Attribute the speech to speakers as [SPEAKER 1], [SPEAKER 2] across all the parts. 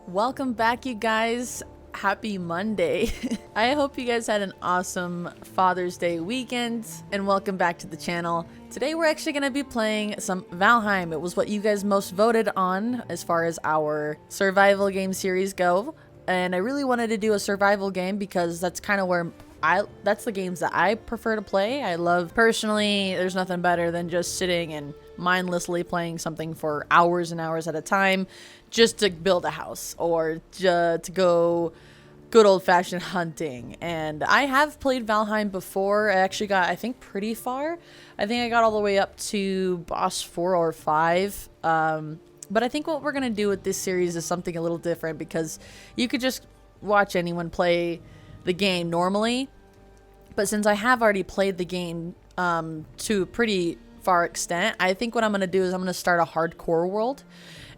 [SPEAKER 1] Welcome back, you guys. Happy Monday. I hope you guys had an awesome Father's Day weekend, and welcome back to the channel. Today we're actually going to be playing some Valheim. It was what you guys most voted on as far as our survival game series go, and I really wanted to do a survival game because that's kind of where that's the games that I prefer to play. I love, personally, there's nothing better than just sitting and mindlessly playing something for hours and hours at a time just to build a house or to go good old-fashioned hunting. And I have played Valheim before. I actually got, I think, pretty far. I think I got all the way up to boss 4 or 5. But I think what we're gonna do with this series is something a little different, because you could just watch anyone play the game normally, but since I have already played the game to a pretty far extent, I think what I'm going to do is I'm going to start a hardcore world.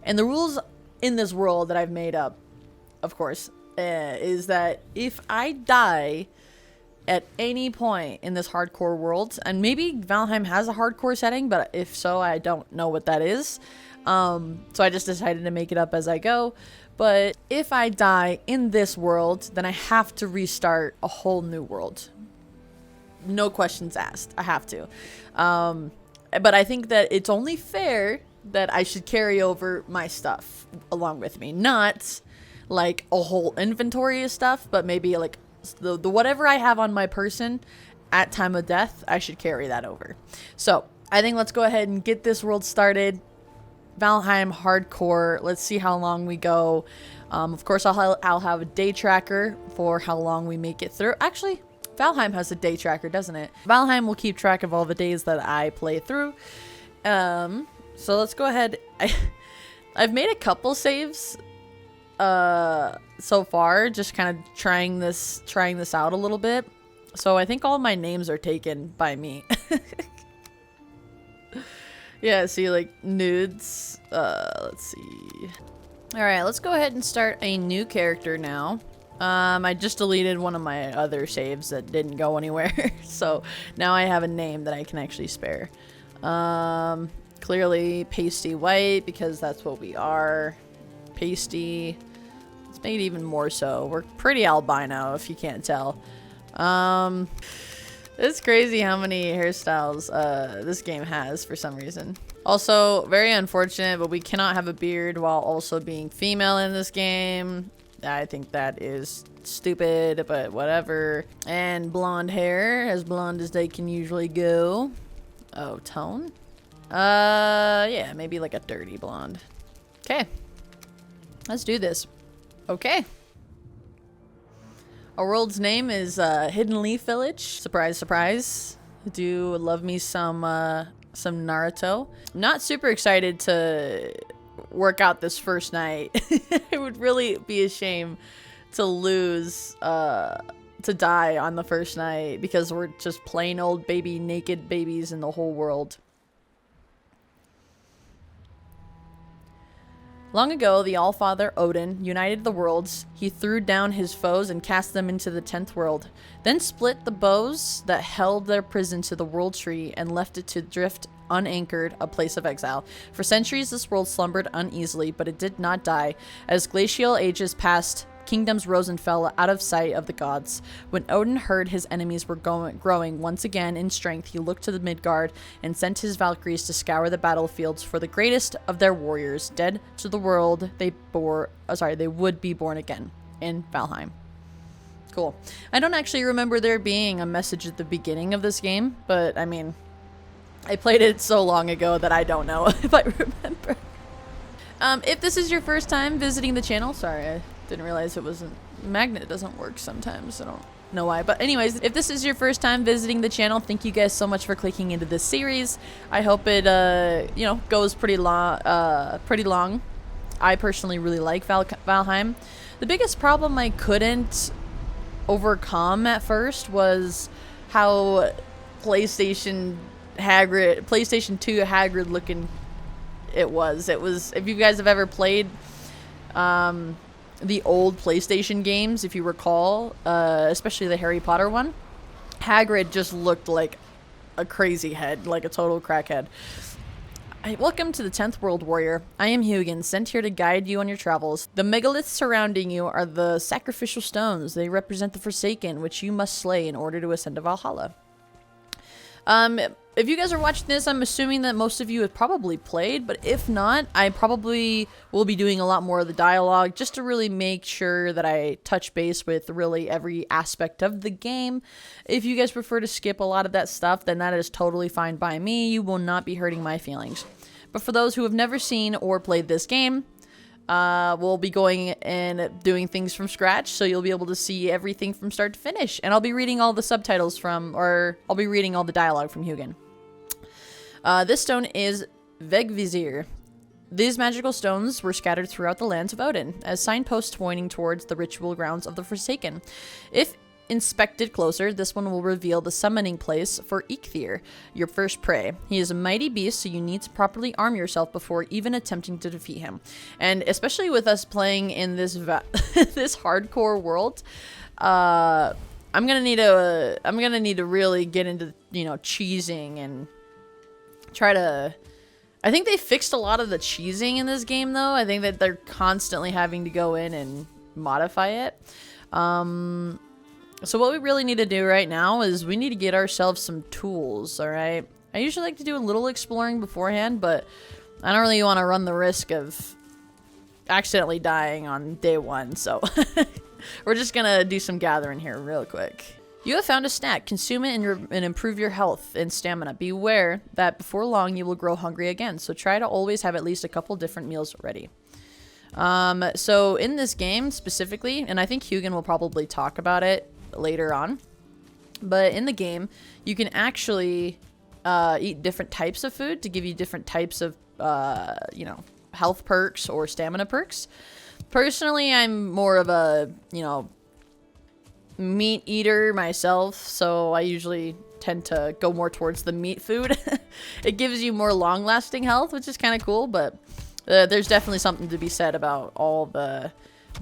[SPEAKER 1] And the rules in this world that I've made up, of course, is that if I die at any point in this hardcore world, and maybe Valheim has a hardcore setting, but if so, I don't know what that is. So I just decided to make it up as I go. But if I die in this world, then I have to restart a whole new world. No questions asked. I have to. But I think that it's only fair that I should carry over my stuff along with me. Not like a whole inventory of stuff, but maybe like the whatever I have on my person at time of death, I should carry that over. So I think let's go ahead and get this world started. Valheim hardcore. Let's see how long we go. Of course, I'll have a day tracker for how long we make it through. Actually, Valheim has a day tracker, doesn't it? Valheim will keep track of all the days that I play through. So let's go ahead. I've made a couple saves so far, just kind of trying this out a little bit. So I think all my names are taken by me. Yeah, see, like, nudes. Let's see. Alright, let's go ahead and start a new character now. I just deleted one of my other saves that didn't go anywhere. So now I have a name that I can actually spare. Clearly pasty white, because that's what we are. Pasty. It's made even more so. We're pretty albino, if you can't tell. It's crazy how many hairstyles this game has for some reason. Also, very unfortunate, but we cannot have a beard while also being female in this game. I think that is stupid, but whatever. And blonde hair, as blonde as they can usually go. Oh, tone? Yeah, maybe like a dirty blonde. Okay. Let's do this. Okay. Our world's name is Hidden Leaf Village. Surprise, surprise. Do love me some Naruto. Not super excited to work out this first night. It would really be a shame to lose, to die on the first night, because we're just plain old baby naked babies in the whole world. Long ago, the Allfather Odin united the worlds. He threw down his foes and cast them into the 10th world, then split the bows that held their prison to the world tree and left it to drift unanchored, a place of exile. For centuries, this world slumbered uneasily, but it did not die. As glacial ages passed, kingdoms rose and fell out of sight of the gods. When Odin heard his enemies were growing once again in strength, he looked to the Midgard and sent his Valkyries to scour the battlefields for the greatest of their warriors, dead to the world they would be born again in Valheim. Cool. I don't actually remember there being a message at the beginning of this game, but I mean, I played it so long ago that I don't know if I remember. If this is your first time visiting the channel, sorry, I didn't realize it wasn't, magnet doesn't work sometimes. I don't know why, but anyways, if this is your first time visiting the channel, thank you guys so much for clicking into this series. I hope it you know, goes pretty long. I personally really like Valheim. The biggest problem I couldn't overcome at first was how PlayStation 2 Hagrid looking it was. If you guys have ever played the old PlayStation games, if you recall, especially the Harry Potter one, Hagrid just looked like a crazy head, like a total crackhead. Welcome to the 10th World Warrior. I am Hugin, sent here to guide you on your travels. The megaliths surrounding you are the sacrificial stones. They represent the Forsaken, which you must slay in order to ascend to Valhalla. If you guys are watching this, I'm assuming that most of you have probably played, but if not, I probably will be doing a lot more of the dialogue just to really make sure that I touch base with really every aspect of the game. If you guys prefer to skip a lot of that stuff, then that is totally fine by me. You will not be hurting my feelings. But for those who have never seen or played this game, we'll be going and doing things from scratch, so you'll be able to see everything from start to finish. And I'll be reading all the subtitles from, or I'll be reading all the dialogue from Hugin. This stone is Vegvizir. These magical stones were scattered throughout the lands of Odin, as signposts pointing towards the ritual grounds of the Forsaken. If inspected closer, this one will reveal the summoning place for Ikthir, your first prey. He is a mighty beast, so you need to properly arm yourself before even attempting to defeat him. And especially with us playing in this this hardcore world, I'm gonna need to really get into, you know, cheesing and try to. I think they fixed a lot of the cheesing in this game, though. I think that they're constantly having to go in and modify it. So what we really need to do right now is we need to get ourselves some tools, alright? I usually like to do a little exploring beforehand, but I don't really want to run the risk of accidentally dying on day one, so we're just gonna do some gathering here real quick. You have found a snack. Consume it and improve your health and stamina. Beware that before long you will grow hungry again, so try to always have at least a couple different meals ready. So in this game specifically, and I think Hugin will probably talk about it later on, but in the game you can actually eat different types of food to give you different types of you know, health perks or stamina perks. Personally, I'm more of a, you know, meat eater myself, so I usually tend to go more towards the meat food. It gives you more long-lasting health, which is kind of cool, but there's definitely something to be said about all the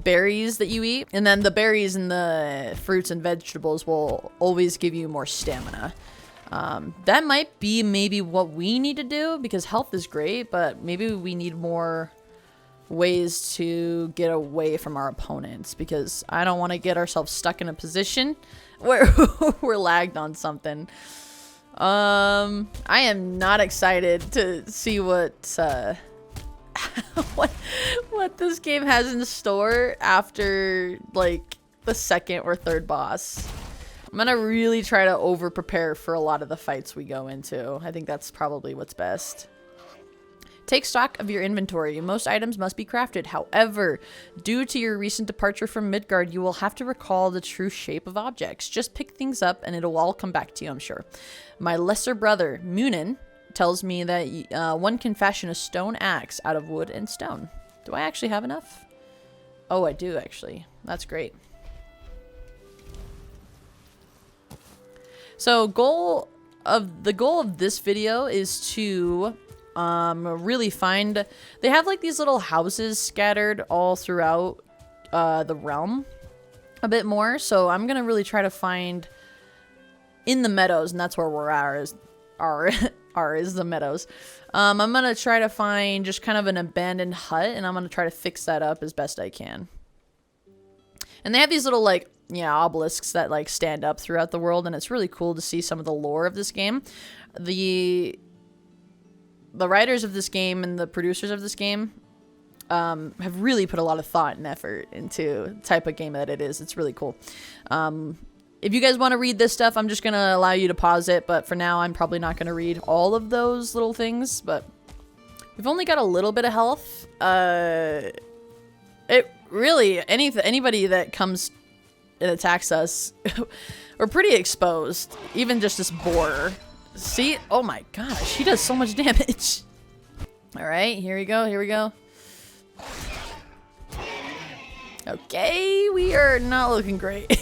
[SPEAKER 1] berries that you eat. And then the berries and the fruits and vegetables will always give you more stamina. That might be maybe what we need to do, because health is great, but maybe we need more ways to get away from our opponents, because I don't want to get ourselves stuck in a position where we're lagged on something. I am not excited to see what what this game has in store after like the second or third boss. I'm gonna really try to over prepare for a lot of the fights we go into. I think that's probably what's best. Take stock of your inventory. Most items must be crafted. However, due to your recent departure from Midgard, you will have to recall the true shape of objects. Just pick things up and it'll all come back to you, I'm sure. My lesser brother, Munin, tells me that one can fashion a stone axe out of wood and stone. Do I actually have enough? Oh, I do actually. That's great. So the goal of this video is to really find, they have like these little houses scattered all throughout the realm a bit more, so I'm gonna really try to find in the meadows, and that's where we're is the meadows. I'm gonna try to find just kind of an abandoned hut, and I'm gonna try to fix that up as best I can. And they have these little like, yeah, obelisks that like stand up throughout the world, and it's really cool to see some of the lore of this game. The writers of this game and the producers of this game have really put a lot of thought and effort into the type of game that it is. It's really cool. If you guys want to read this stuff, I'm just going to allow you to pause it, but for now, I'm probably not going to read all of those little things, but we've only got a little bit of health. It really, anybody that comes and attacks us, we're pretty exposed. Even just this boar. See? Oh my gosh, she does so much damage. Alright, here we go, here we go. Okay, we are not looking great.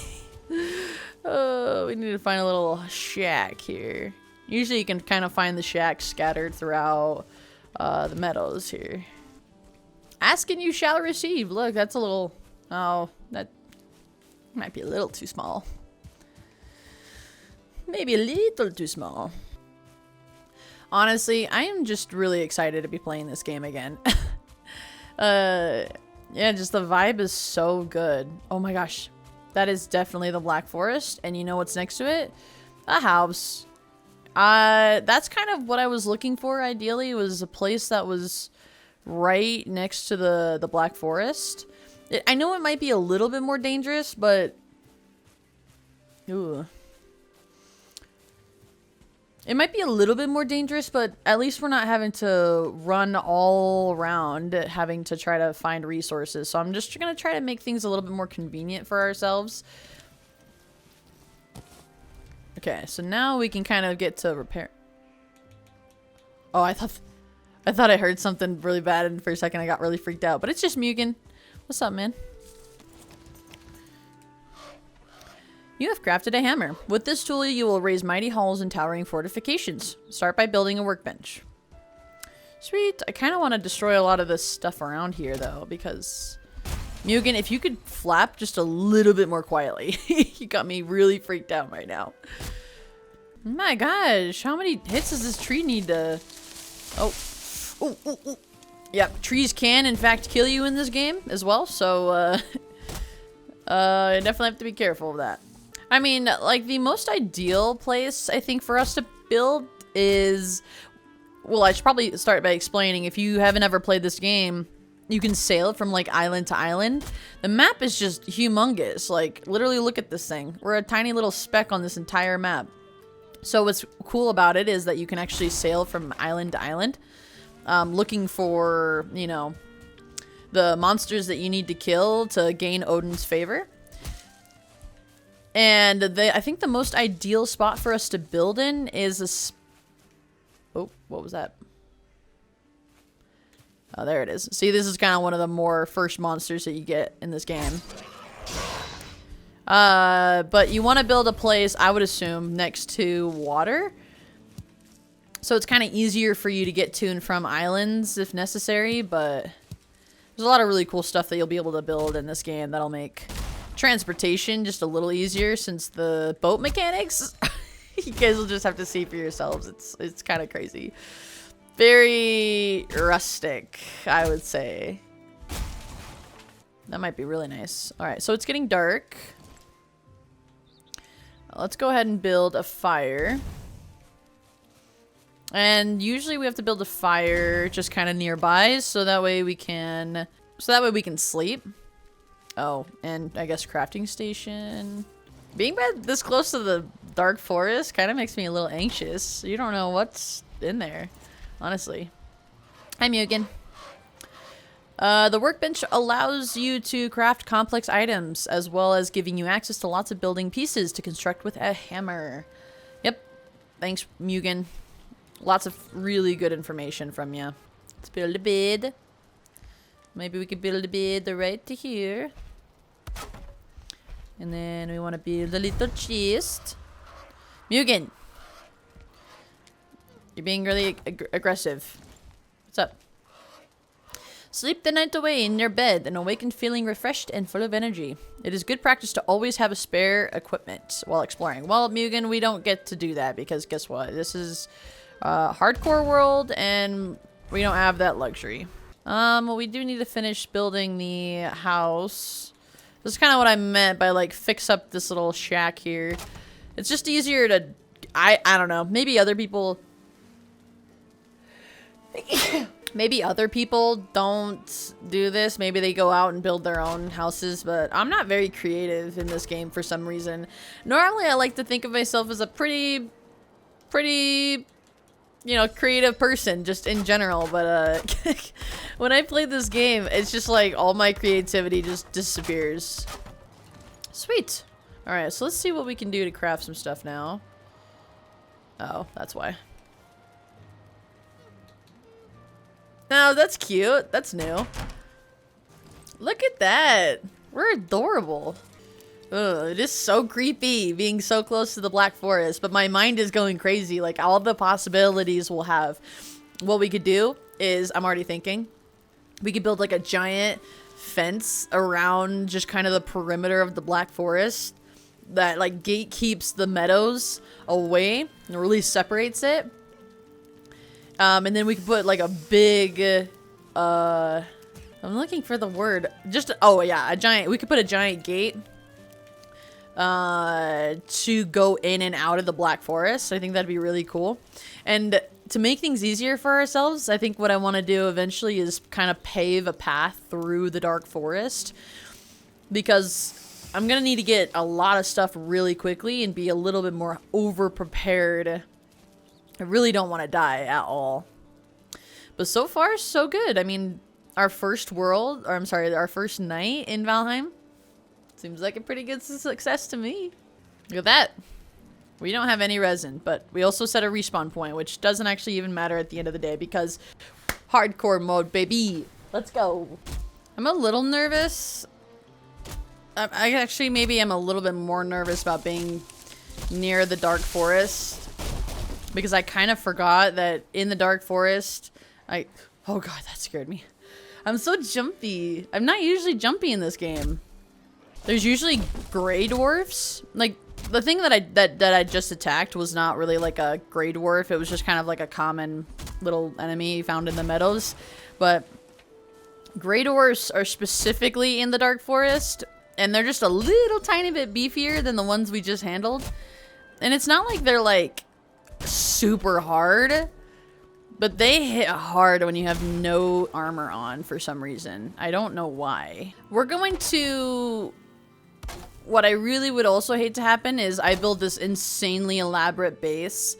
[SPEAKER 1] Oh, we need to find a little shack here. Usually you can kind of find the shacks scattered throughout the meadows here. Ask and you shall receive. Look, that's a little... Oh, that might be a little too small. Maybe a little too small. Honestly, I am just really excited to be playing this game again. Yeah, just the vibe is so good. Oh my gosh. That is definitely the Black Forest. And you know what's next to it? A house. That's kind of what I was looking for, ideally, was a place that was right next to the Black Forest. I know it might be a little bit more dangerous, but... Ooh. It might be a little bit more dangerous, but at least we're not having to run all around having to try to find resources. So I'm just going to try to make things a little bit more convenient for ourselves. Okay, so now we can kind of get to repair. Oh, I thought I heard something really bad, and for a second I got really freaked out. But it's just Mugen. What's up, man? You have crafted a hammer. With this tool, you will raise mighty halls and towering fortifications. Start by building a workbench. Sweet. I kind of want to destroy a lot of this stuff around here, though, because... Mugen, if you could flap just a little bit more quietly. You got me really freaked out right now. My gosh, how many hits does this tree need to... Oh. Ooh, ooh, ooh. Yep, trees can, in fact, kill you in this game as well, so, I definitely have to be careful of that. I mean, like, the most ideal place, I think, for us to build is... Well, I should probably start by explaining, if you haven't ever played this game, you can sail from, like, island to island. The map is just humongous. Like, literally look at this thing. We're a tiny little speck on this entire map. So what's cool about it is that you can actually sail from island to island, looking for, you know, the monsters that you need to kill to gain Odin's favor. And I think the most ideal spot for us to build in is a... Oh, what was that? Oh, there it is. See, this is kind of one of the more first monsters that you get in this game. But you want to build a place, I would assume, next to water. So it's kind of easier for you to get to and from islands if necessary, but there's a lot of really cool stuff that you'll be able to build in this game that'll make transportation just a little easier, since the boat mechanics, you guys will just have to see for yourselves. It's kind of crazy. Very rustic, I would say. That might be really nice. All right, so it's getting dark. Let's go ahead and build a fire. And usually we have to build a fire just kind of nearby, so that way we can sleep. Oh, and I guess crafting station. Being this close to the dark forest kind of makes me a little anxious. You don't know what's in there, honestly. Hi, Mugen. The workbench allows you to craft complex items, as well as giving you access to lots of building pieces to construct with a hammer. Yep. Thanks, Mugen. Lots of really good information from you. Let's build a bed. Maybe we could build a bed right to here. And then we want to build a little chest. Mugen! You're being really aggressive. What's up? Sleep the night away in your bed and awaken feeling refreshed and full of energy. It is good practice to always have a spare equipment while exploring. Well, Mugen, we don't get to do that because guess what? This is a hardcore world and we don't have that luxury. Well, we do need to finish building the house. This is kind of what I meant by, like, fix up this little shack here. It's just easier to... I don't know. Maybe other people... Maybe other people don't do this. Maybe they go out and build their own houses, but I'm not very creative in this game for some reason. Normally, I like to think of myself as a pretty, you know, creative person just in general, but when I play this game, it's just like all my creativity just disappears. Sweet. All right, so let's see what we can do to craft some stuff now. Oh, that's why. No, that's cute. That's new. Look at that. We're adorable. Ugh, it is so creepy being so close to the Black Forest, but my mind is going crazy. Like, all the possibilities we'll have. What we could do is, I'm already thinking, we could build like a giant fence around just kind of the perimeter of the Black Forest that like gatekeeps the meadows away and really separates it. And then we could put like a big, I'm looking for the word. Just, oh yeah, a giant, we could put a giant gate to go in and out of the Black Forest. I think that'd be really cool. And to make things easier for ourselves, I think what I want to do eventually is kind of pave a path through the Dark Forest, because I'm going to need to get a lot of stuff really quickly and be a little bit more over prepared. I really don't want to die at all. But so far, so good. I mean, our first world, or I'm sorry, our first night in Valheim seems like a pretty good success to me. Look at that. We don't have any resin, but we also set a respawn point, which doesn't actually even matter at the end of the day because hardcore mode, baby. Let's go. I'm a little nervous. I actually maybe am a little bit more nervous about being near the Dark Forest because I kind of forgot that in the Dark Forest, oh god, that scared me. I'm so jumpy. I'm not usually jumpy in this game. There's usually gray dwarfs. Like, the thing that I just attacked was not really like a gray dwarf. It was just kind of like a common little enemy found in the meadows. But gray dwarfs are specifically in the Dark Forest, and they're just a little tiny bit beefier than the ones we just handled. And it's not like they're like super hard, but they hit hard when you have no armor on for some reason. I don't know why. We're going to... What I really would also hate to happen is I build this insanely elaborate base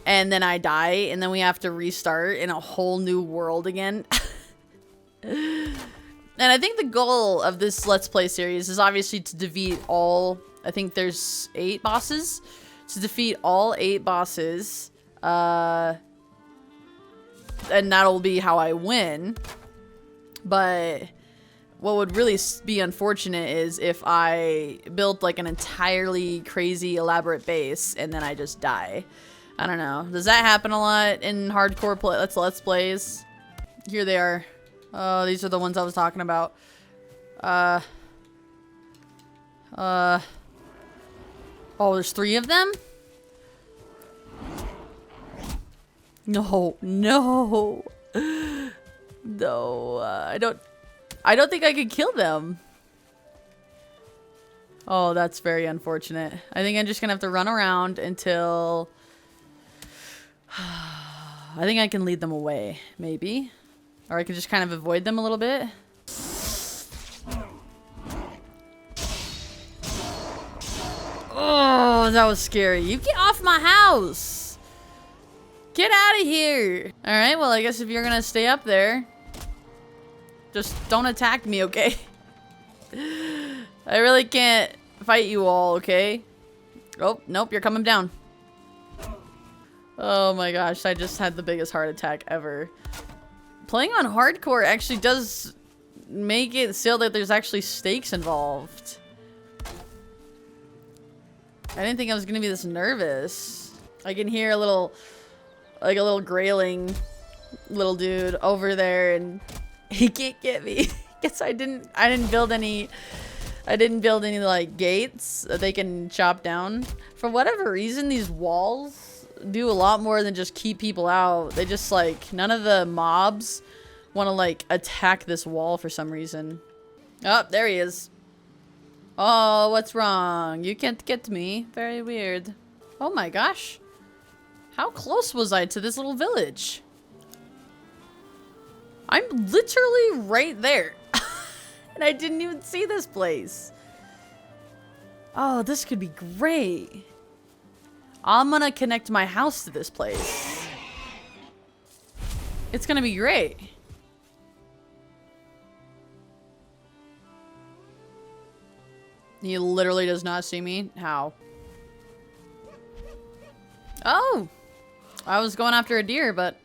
[SPEAKER 1] and then I die and then we have to restart in a whole new world again. And I think the goal of this Let's Play series is obviously to defeat all... I think there's 8 bosses. To defeat all 8 bosses. And that'll be how I win. But... what would really be unfortunate is if I built like an entirely crazy elaborate base and then I just die. I don't know. Does that happen a lot in hardcore Let's Plays? Here they are. Oh, these are the ones I was talking about. Oh, there's 3 of them? No, no. No, I don't think I could kill them. Oh, that's very unfortunate. I think I'm just gonna have to run around until... I think I can lead them away, maybe. Or I can just kind of avoid them a little bit. Oh, that was scary. You get off my house! Get out of here! Alright, well, I guess if you're gonna stay up there... just don't attack me, okay? I really can't fight you all, okay? Oh, nope, you're coming down. Oh my gosh, I just had the biggest heart attack ever. Playing on hardcore actually does make it so that there's actually stakes involved. I didn't think I was gonna be this nervous. I can hear a little, like a little grayling little dude over there and he can't get me. Guess I didn't build any like gates that they can chop down. For whatever reason, these walls do a lot more than just keep people out. They just like, none of the mobs want to like attack this wall for some reason. Oh, there he is. Oh, what's wrong? You can't get to me. Very weird. Oh my gosh. How close was I to this little village? I'm literally right there. And I didn't even see this place. Oh, this could be great. I'm gonna connect my house to this place. It's gonna be great. He literally does not see me. How? Oh! I was going after a deer, but...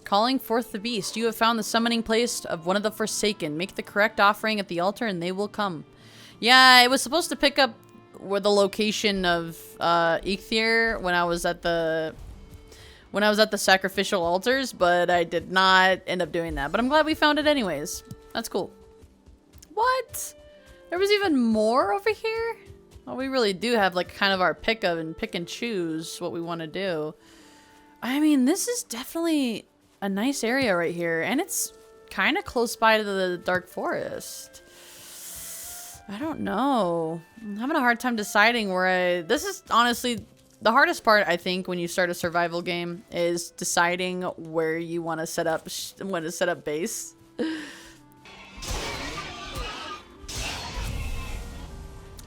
[SPEAKER 1] Calling forth the beast. You have found the summoning place of one of the Forsaken. Make the correct offering at the altar and they will come. Yeah, it was supposed to pick up where the location of Eikthyr when I was at the sacrificial altars, but I did not end up doing that. But I'm glad we found it anyways. That's cool. What? There was even more over here? Well, we really do have like kind of our pick of and pick and choose what we want to do. I mean, this is definitely a nice area right here, and it's kind of close by to the dark forest. I don't know. I'm having a hard time deciding where this is honestly the hardest part, I think, when you start a survival game is deciding where you want to set up base.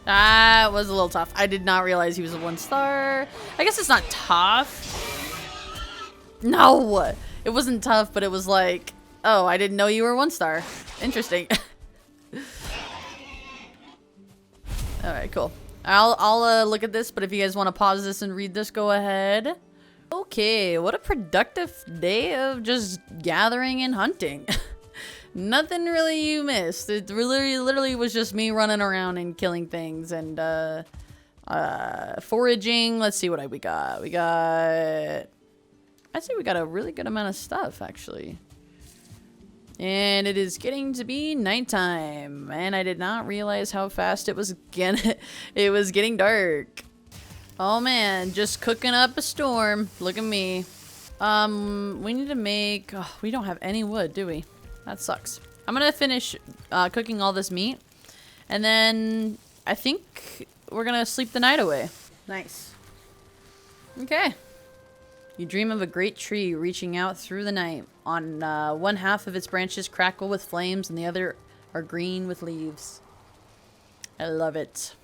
[SPEAKER 1] That was a little tough. I did not realize he was a 1-star. I guess it's not tough. No, it wasn't tough, but it was like, oh, I didn't know you were 1-star. Interesting. All right, cool. I'll look at this, but if you guys want to pause this and read this, go ahead. Okay, what a productive day of just gathering and hunting. Nothing really you missed. It literally was just me running around and killing things and foraging. Let's see what we got. I'd say we got a really good amount of stuff, actually. And it is getting to be nighttime, and I did not realize how fast it was getting dark. Oh man, just cooking up a storm. Look at me. We need to make. Oh, we don't have any wood, do we? That sucks. I'm gonna finish cooking all this meat, and then I think we're gonna sleep the night away. Nice. Okay. You dream of a great tree reaching out through the night. On one half of its branches crackle with flames and the other are green with leaves. I love it.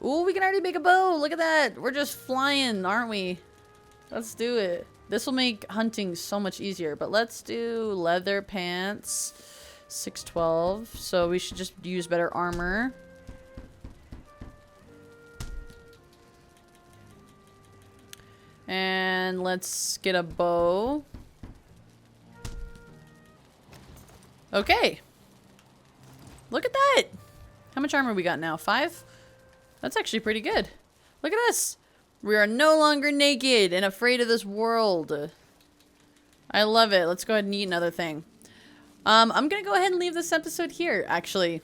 [SPEAKER 1] Ooh, we can already make a bow. Look at that. We're just flying, aren't we? Let's do it. This will make hunting so much easier. But let's do leather pants. 612. So we should just use better armor. And let's get a bow. Okay. Look at that. How much armor we got now? 5? That's actually pretty good. Look at us. We are no longer naked and afraid of this world. I love it. Let's go ahead and eat another thing. I'm going to go ahead and leave this episode here, actually.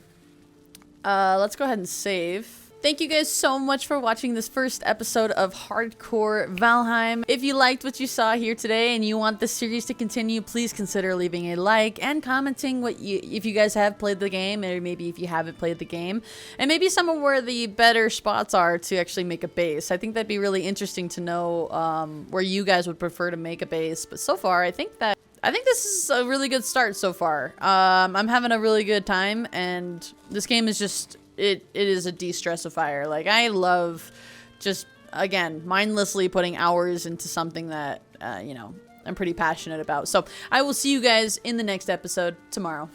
[SPEAKER 1] Let's go ahead and save. Thank you guys so much for watching this first episode of Hardcore Valheim. If you liked what you saw here today and you want this series to continue, please consider leaving a like and commenting if you guys have played the game, or maybe if you haven't played the game, and maybe some of where the better spots are to actually make a base. I think that'd be really interesting to know where you guys would prefer to make a base. But so far, I think this is a really good start so far. I'm having a really good time, and this game is just... It is a de-stressifier. Like, I love just, again, mindlessly putting hours into something that, you know, I'm pretty passionate about. So I will see you guys in the next episode tomorrow.